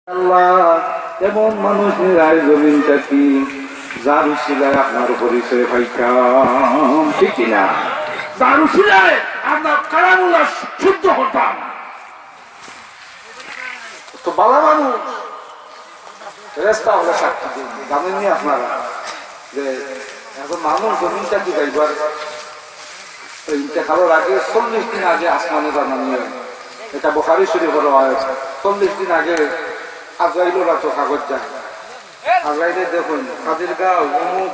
আল্লাহ এমন মানুষ নিরায় জমিনটা কি যার উসিলায় আপনার পরিচয় পাইতাম, ঠিক কিনা? যার উসিলায় আপনার কালামুল্লাহ শুদ্ধ করতাম। তো বালা মানুষ রেস্তা হলে সাক্ষী দিন। জানেননি আপনারা যে এখন মানুষ জমিনটা কি পাইবার ইন্তেকালের আগে 40 দিন আগে আসমানে জানানি হয়। এটা বুখারী শরীফের আয়াত। 40 দিন আগে আজরাইলের তো কাগজ যায়। আজরাইলে দেখুন কাজের গাঁও অমুক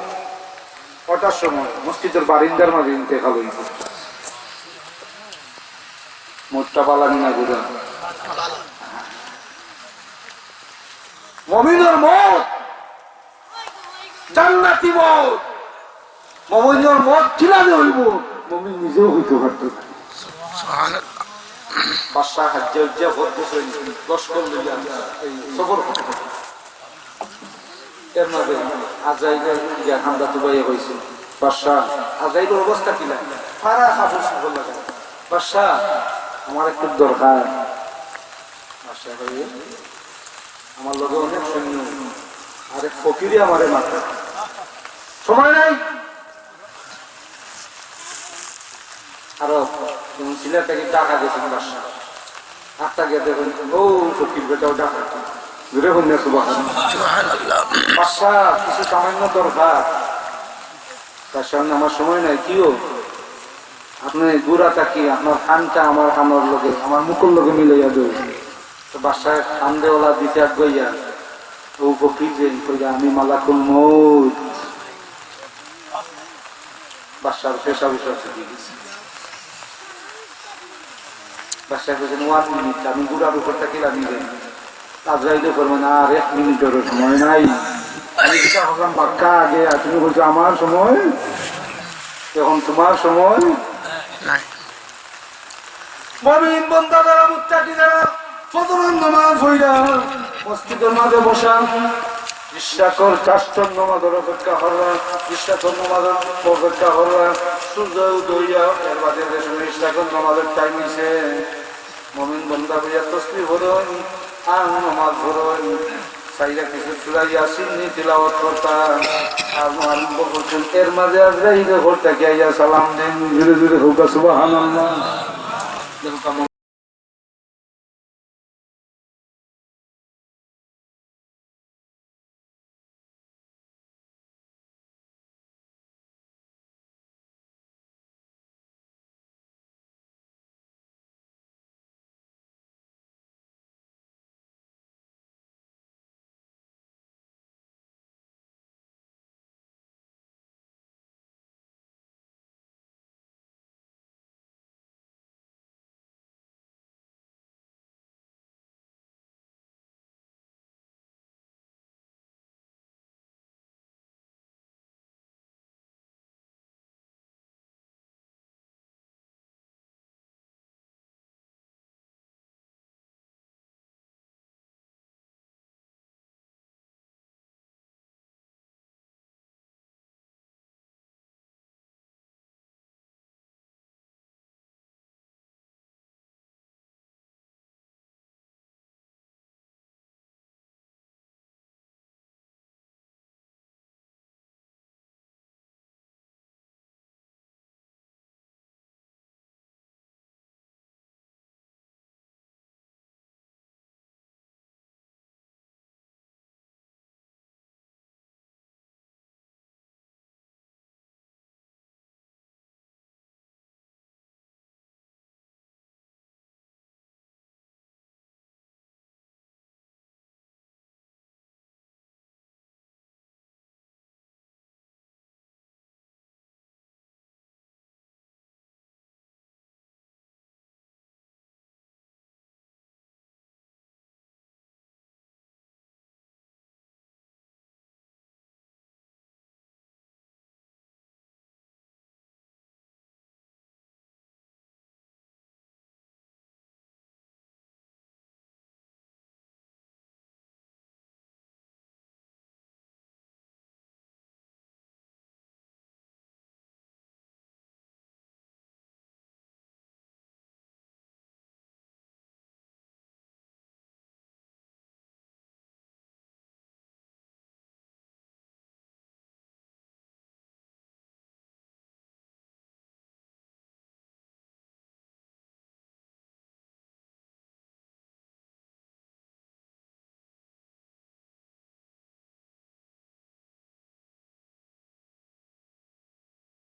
কটার সময় মসজিদের বারিন্দার মাঝে ইন্তেকাল হইছে। মোটটা পালানি না গুড়া মুমিনের মত জান্নাতি মত। মুমিনের মত কিভাবে হইব? মুমিন নিজেও হইতে পারত না। সুবহানাল্লাহ। বাদশা হজ্জে হজ্জে ভোট দিছেন 10 কল লইয়া এই সফর করতে। এর মধ্যে আজরাইলের যে হামলা তুবাইয়া হইছে। বাদশা আজরাইলের অবস্থা কি লাগে? সারা কাপড় সুবল লাগে। বাদশা আমার একটু দরকার। বাদশা কইে আমার লগে অনেক সৈন্য আর এক ফকিরে আমারে মারতে সময় নাই। আর সিলেট থেকে টাকা দিয়েছেন বাদশা। আটটা গিয়ে দেখুন ও ফকির বেটাও টাকা ঘুরে হন বাদশা কিছু সামান্য দরকার। তার সামনে আমার সময় নাই। কিও আপনি গুড়াটা কি আপনার খানটা আমার কানের লগে আমার মুখের লগে মিলাইয়া দেব। তো বাদশায় খান দেওয়ালা দিতে গইয়া ও ফকির যে কইয়া আমি মালাকুল মউত। বাদশার পেশা বিষয় দিয়ে গেছে। বাদশা বলছেন 1 মিনিট আমি গুড়ার উপরটা কিলা নিবেন। আজরাইলে করবেন আর 1 মিনিটেরও সময় নাই। আমি যেটা ভাবলাম বাক্কা আগে তুমি বলছো আমার সময় এখন তোমার সময় নাই। মুমিন বান্দা যারা মুত্তাকি যারা ফজরের নামাজ পড়া মসজিদের মাঝে বসা বিশ্বাকর চারজন নামাজের অপেক্ষা করলাম। বিশ্বাকর নামাজের অপেক্ষা করলাম সূর্য উদয়া এর বাদে বিশ্বাকর নামাজের টাইম হয়েছে। মুমিন বান্দা বইয়া তসবিহ পড়ুন আর নামাজ পড়ুন। সাইরা কিছু সূরা ইয়াসিন নিয়ে তিলাওয়াত করতাম আর আরম্ভ করছেন। এর মাঝে আজরাইল ঘর থেকে আইয়া সালাম দেন জোরে জোরে হোক সুবহানাল্লাহ।